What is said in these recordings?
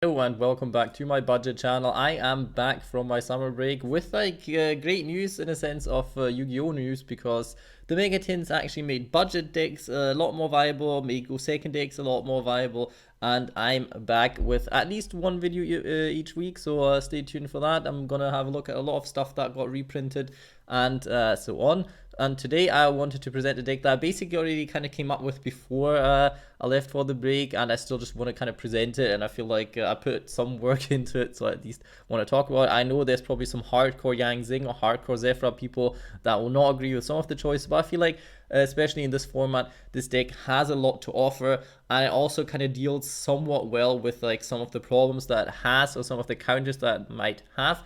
Hello and welcome back to my budget channel. I am back from my summer break with great news in a sense of Yu-Gi-Oh news, because the Mega Tins actually made budget decks a lot more viable, made Go Second decks a lot more viable, and I'm back with at least one video each week, so stay tuned for that. I'm gonna have a look at a lot of stuff that got reprinted and so on. And today I wanted to present a deck that I basically already kind of came up with before I left for the break, and I still just want to kind of present it, and I feel like I put some work into it, so I at least want to talk about it. I know there's probably some hardcore Zing or hardcore Zefra people that will not agree with some of the choices, but I feel like especially in this format, this deck has a lot to offer, and it also kind of deals somewhat well with like some of the problems that it has or some of the counters that it might have.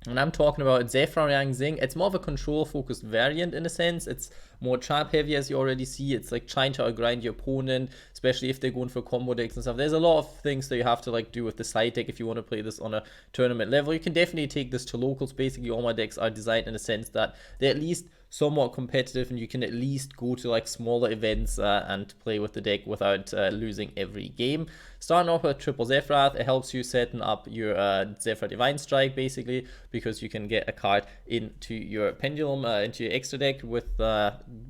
And I'm talking about Zefra Zing. It's more of a control focused variant in a sense. It's more trap heavy, as you already see. It's like trying to outgrind your opponent, especially if they're going for combo decks and stuff. There's a lot of things that you have to like do with the side deck if you want to play this on a tournament level. You can definitely take this to locals. Basically, all my decks are designed in a sense that they're at least somewhat competitive, and you can at least go to like smaller events and play with the deck without losing every game. Starting off with triple Zefra, it helps you setting up your Zefra Divine Strike basically, because you can get a card into your pendulum, into your extra deck with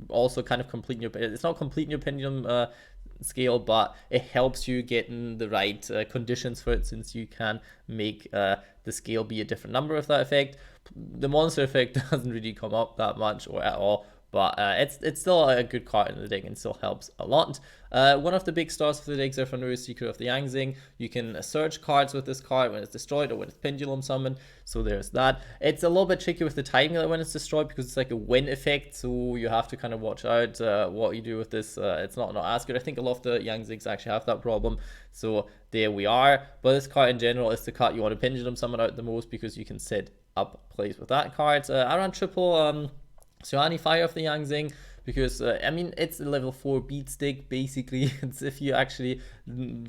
also kind of completing your, it's not completing your pendulum scale, but it helps you get in the right conditions for it, since you can make the scale be a different number with that effect. The monster effect doesn't really come up that much or at all, but it's still a good card in the deck and still helps a lot. One of the big stars of the deck, Zefra No Secret of the Zing. You can search cards with this card when it's destroyed or when it's pendulum summoned, so there's that. It's a little bit tricky with the timing when it's destroyed, because it's like a win effect, so you have to kind of watch out what you do with this. It's not as good. I think a lot of the Zings actually have that problem, so there we are. But this card in general is the card you want to pendulum summon out the most, because you can set up plays with that card. I ran triple Suani Fire of the Zing, because I mean, it's a level 4 beat stick basically. It's if you actually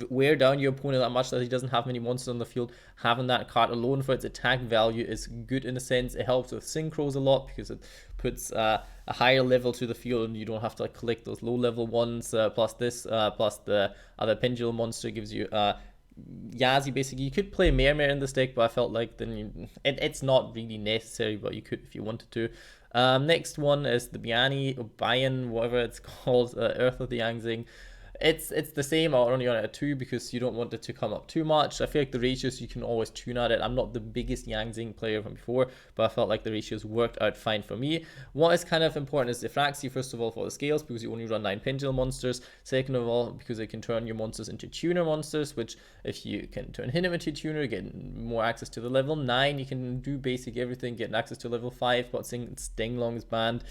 wear down your opponent that much that he doesn't have many monsters on the field, having that card alone for its attack value is good in a sense. It helps with synchros a lot, because it puts a higher level to the field, and you don't have to like collect those low level ones. Plus this, plus the other pendulum monster gives you Yazi basically. You could play Mare in this deck, but I felt like then it's not really necessary, but you could if you wanted to. Next one is the Biani or Bayan, whatever it's called, Earth of the Zing. It's the same, or only on a 2, because you don't want it to come up too much. I feel like the ratios, you can always tune at it. I'm not the biggest Zing player from before, but I felt like the ratios worked out fine for me. What is kind of important is Zefraxi, first of all, for the scales, because you only run 9 pendulum monsters. Second of all, because it can turn your monsters into tuner monsters, which if you can turn him into tuner, get more access to the level 9. You can do basic everything, get access to level 5, but Stinglong is banned.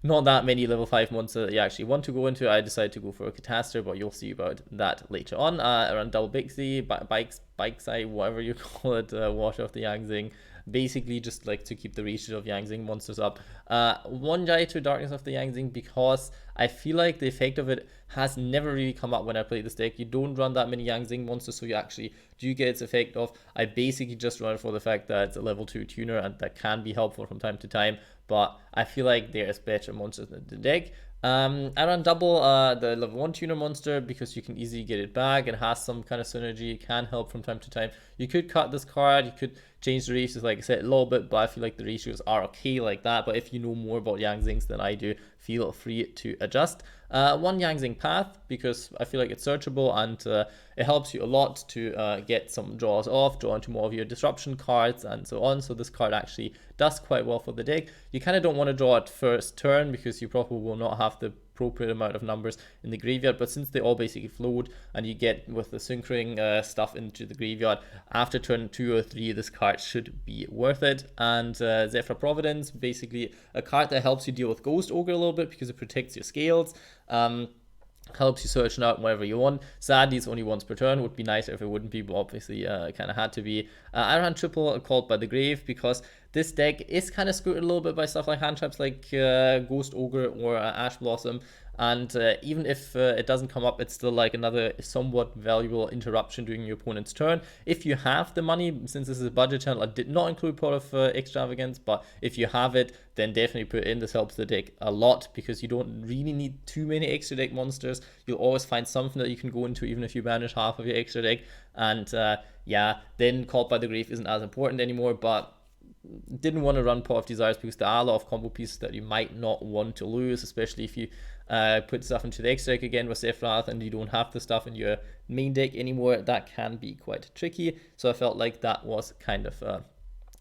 Not that many level 5 monsters that you actually want to go into. I decided to go for a Catastor, but you'll see about that later on. Around double Bixie, bikes eye, whatever you call it, wash off the Zing. Basically just like to keep the ratio of Zing monsters up. One Jai to Darkness of the Zing, because I feel like the effect of it has never really come up when I play this deck. You don't run that many Zing monsters, so you actually do get its effect off. I basically just run for the fact that it's a level 2 tuner, and that can be helpful from time to time, but I feel like there's better monsters in the deck. I run double the level 1 tuner monster, because you can easily get it back. It has some kind of synergy. It can help from time to time. You could cut this card. You could change the ratios, like I said, a little bit, but I feel like the ratios are okay like that. But if you know more about Zings than I do, feel free to adjust. One Zing Path, because I feel like it's searchable, and it helps you a lot to get some draws off, draw into more of your disruption cards and so on. So this card actually does quite well for the deck. You kind of don't want to draw it first turn, because you probably will not have the appropriate amount of numbers in the graveyard, but since they all basically float, and you get with the synchroning stuff into the graveyard after turn 2 or 3, this card should be worth it. And Zefra Providence, basically a card that helps you deal with Ghost Ogre a little bit, because it protects your scales. Helps you search out wherever you want. Sadly, it's only once per turn. Would be nicer if it wouldn't be, but obviously kind of had to be. I ran triple Called by the Grave, because this deck is kind of screwed a little bit by stuff like hand traps like Ghost Ogre or Ash Blossom. And even if it doesn't come up, it's still like another somewhat valuable interruption during your opponent's turn. If you have the money, since this is a budget channel, I did not include Pot of Extravagance, but if you have it, then definitely put it in. This helps the deck a lot because you don't really need too many extra deck monsters. You'll always find something that you can go into even if you banish half of your extra deck. And yeah, then Caught by the Grave isn't as important anymore, but didn't want to run Pot of Desires because there are a lot of combo pieces that you might not want to lose, especially if you put stuff into the extra deck again with Zefra and you don't have the stuff in your main deck anymore. That can be quite tricky. So I felt like that was kind of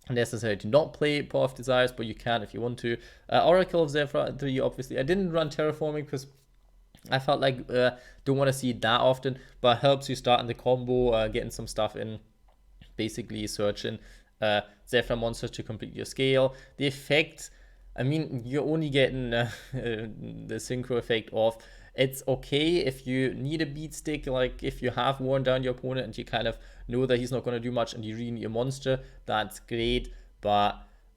necessary to not play Pot of Desires, but you can if you want to. Oracle of Zefra 3, obviously. I didn't run Terraforming because I felt like don't want to see it that often, but it helps you start in the combo, getting some stuff in, basically searching Zefra monsters to complete your scale. The effect, I mean, you're only getting the synchro effect off. It's okay if you need a beat stick, like if you have worn down your opponent and you kind of know that he's not going to do much and you really need a monster, that's great. But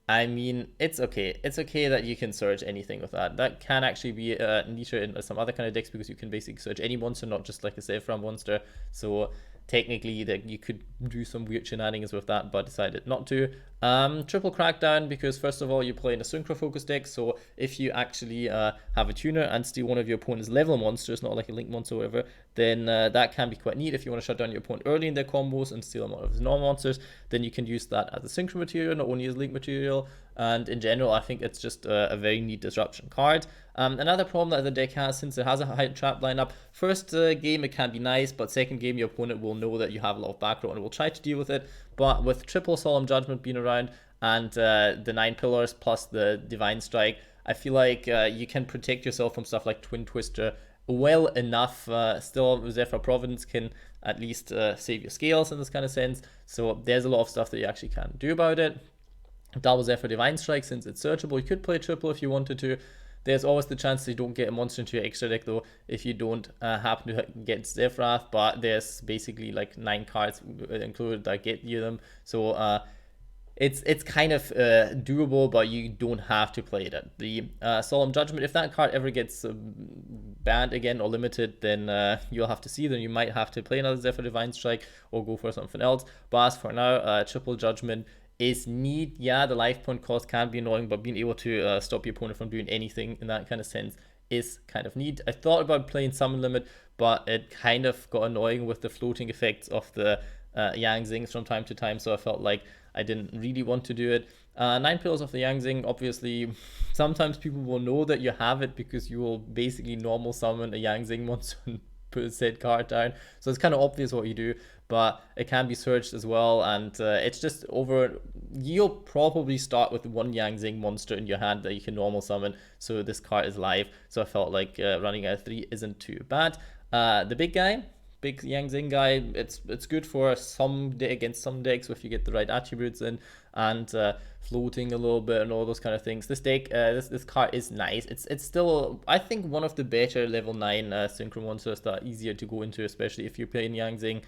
I mean, it's okay. It's okay that you can search anything with that. That can actually be neater in some other kind of decks because you can basically search any monster, not just like a Zefra monster. So technically that you could do some weird shenanigans with that, but decided not to. Triple Crackdown, because first of all, you play in a synchro focus deck, so if you actually have a tuner and steal one of your opponent's level monsters, not like a link monster or whatever, then that can be quite neat. If you want to shut down your opponent early in their combos and steal them out of his normal monsters, then you can use that as a synchro material, not only as link material. And in general, I think it's just a very neat disruption card. Another problem that the deck has, since it has a high trap lineup, first game it can be nice, but second game your opponent will know that you have a lot of back row and will try to deal with it. But with triple Solemn Judgment being around and the 9 pillars plus the Divine Strike, I feel like you can protect yourself from stuff like Twin Twister well enough. Still, Zephyr Providence can at least save your scales in this kind of sense. So there's a lot of stuff that you actually can do about it. Double Zephyr Divine Strike, since it's searchable, you could play triple if you wanted to. There's always the chance that you don't get a monster into your extra deck though if you don't happen to get Zephyr, but there's basically like 9 cards included that get you them. So it's kind of doable, but you don't have to play it. The Solemn Judgment, if that card ever gets banned again or limited, then you'll have to see. Then you might have to play another Zephyr Divine Strike or go for something else. But as for now, Triple Judgment is neat. Yeah, the life point cost can be annoying, but being able to stop your opponent from doing anything in that kind of sense is kind of neat. I thought about playing Summon Limit, but it kind of got annoying with the floating effects of the Yang Zings from time to time, so I felt like I didn't really want to do it. 9 Pillars of the Yang Zing, obviously, sometimes people will know that you have it because you will basically normal summon a Yang Zing monster and put a said card down. So it's kind of obvious what you do, but it can be searched as well, and it's just over. You'll probably start with one Yang Zing monster in your hand that you can normal summon, so this card is live. So I felt like running out of 3 isn't too bad. The big guy, big Yang Zing guy, it's good for some against some decks if you get the right attributes in, and floating a little bit and all those kind of things. This deck, this card is nice. It's still, I think, one of the better level 9 synchro monsters that are easier to go into, especially if you're playing Yang Zing.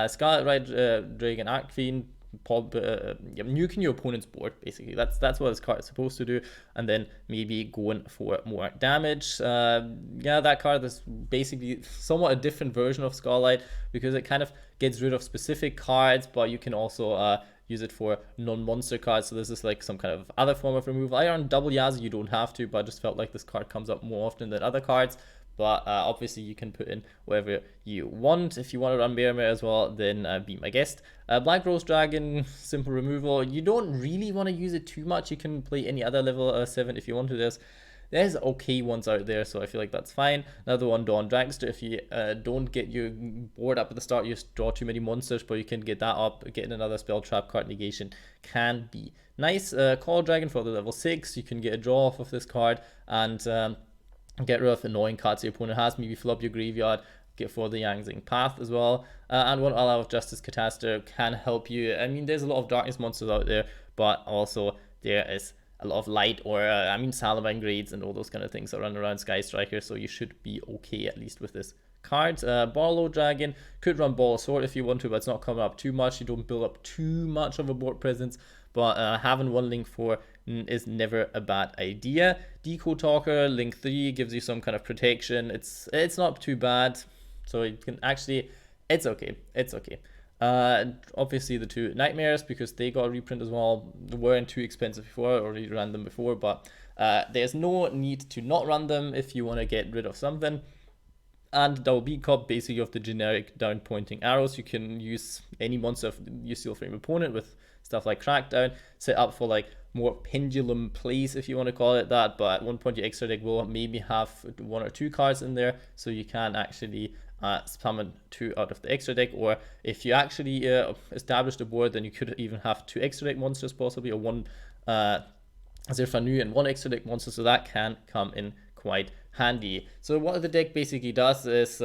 Scarlet Red Dragon Arcfiend, nuking your opponent's board, basically. That's what this card is supposed to do, and then maybe going for more damage. Yeah, that card is basically somewhat a different version of Scarlet because it kind of gets rid of specific cards, but you can also use it for non-monster cards. So this is like some kind of other form of removal. I on double Yazi, you don't have to, but I just felt like this card comes up more often than other cards. But obviously you can put in whatever you want. If you want to run Bear as well, then be my guest. Black Rose Dragon, simple removal. You don't really want to use it too much. You can play any other level 7 if you want to. There's okay ones out there, so I feel like that's fine. Another one, Dawn Dragster. If you don't get your board up at the start, you draw too many monsters, but you can get that up. Getting another spell trap card negation can be nice. Call Dragon for the level 6. You can get a draw off of this card, and get rid of annoying cards your opponent has. Maybe fill up your graveyard, get for the Yang Zing Path as well. And one All Out Justice Catastrophe can help you. I mean, there's a lot of darkness monsters out there, but also there is a lot of light, or Salamine Grades and all those kind of things that run around Sky Striker, so you should be okay at least with this cards. Barlow Dragon could run Ball of Sword if you want to, but it's not coming up too much. You don't build up too much of a board presence, but having one Link 4 is never a bad idea. Deco Talker, Link 3 gives you some kind of protection. It's not too bad, so you can actually, it's okay. It's okay. Obviously the two Nightmares, because they got a reprint as well, weren't too expensive before. I already ran them before, but there's no need to not run them if you want to get rid of something. And Double Beat Cop, basically of the generic down pointing arrows. You can use any monster of your Steel Frame opponent with stuff like Crackdown, set up for like more pendulum plays, if you want to call it that. But at one point your extra deck will maybe have 1 or 2 cards in there, so you can actually summon 2 out of the extra deck. Or if you actually established a board, then you could even have 2 extra deck monsters possibly, or 1 Zefra new and 1 extra deck monster, so that can come in quite handy. So what the deck basically does is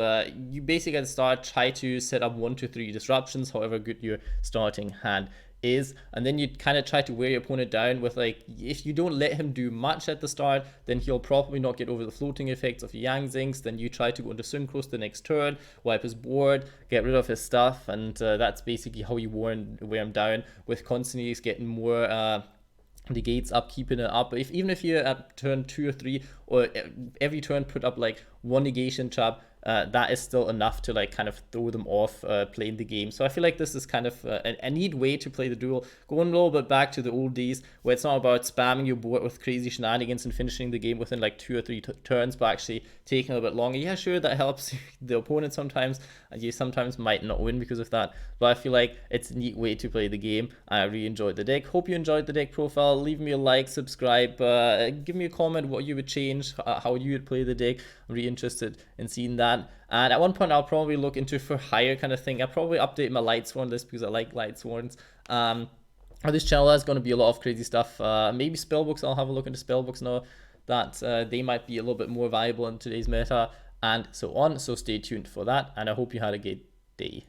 you basically at the start try to set up 1 to 3 disruptions, however good your starting hand is, and then you kind of try to wear your opponent down with, like, if you don't let him do much at the start, then he'll probably not get over the floating effects of Yang Zings. Then you try to go into Synchros the next turn, wipe his board, get rid of his stuff, and that's basically how you wear him down, with constantly getting more the gates up, keeping it up. Even if you're at turn 2 or 3, or every turn put up like 1 negation trap, that is still enough to like kind of throw them off playing the game. So I feel like this is kind of a neat way to play the duel, going a little bit back to the old days where it's not about spamming your board with crazy shenanigans and finishing the game within like 2 or 3 turns, but actually taking a little bit longer. Yeah, sure, that helps the opponent sometimes, and you sometimes might not win because of that, but I feel like it's a neat way to play the game. I really enjoyed the deck. Hope you enjoyed the deck profile. Leave me a like, subscribe, give me a comment what you would change, how you would play the deck. I'm really interested in seeing that. And at one point I'll probably look into for hire kind of thing. I'll probably update my Lightsworn list because I like Lightsworns. This channel is going to be a lot of crazy stuff. Maybe spellbooks. I'll have a look into spellbooks now that they might be a little bit more viable in today's meta, and so on. So stay tuned for that, and I hope you had a good day.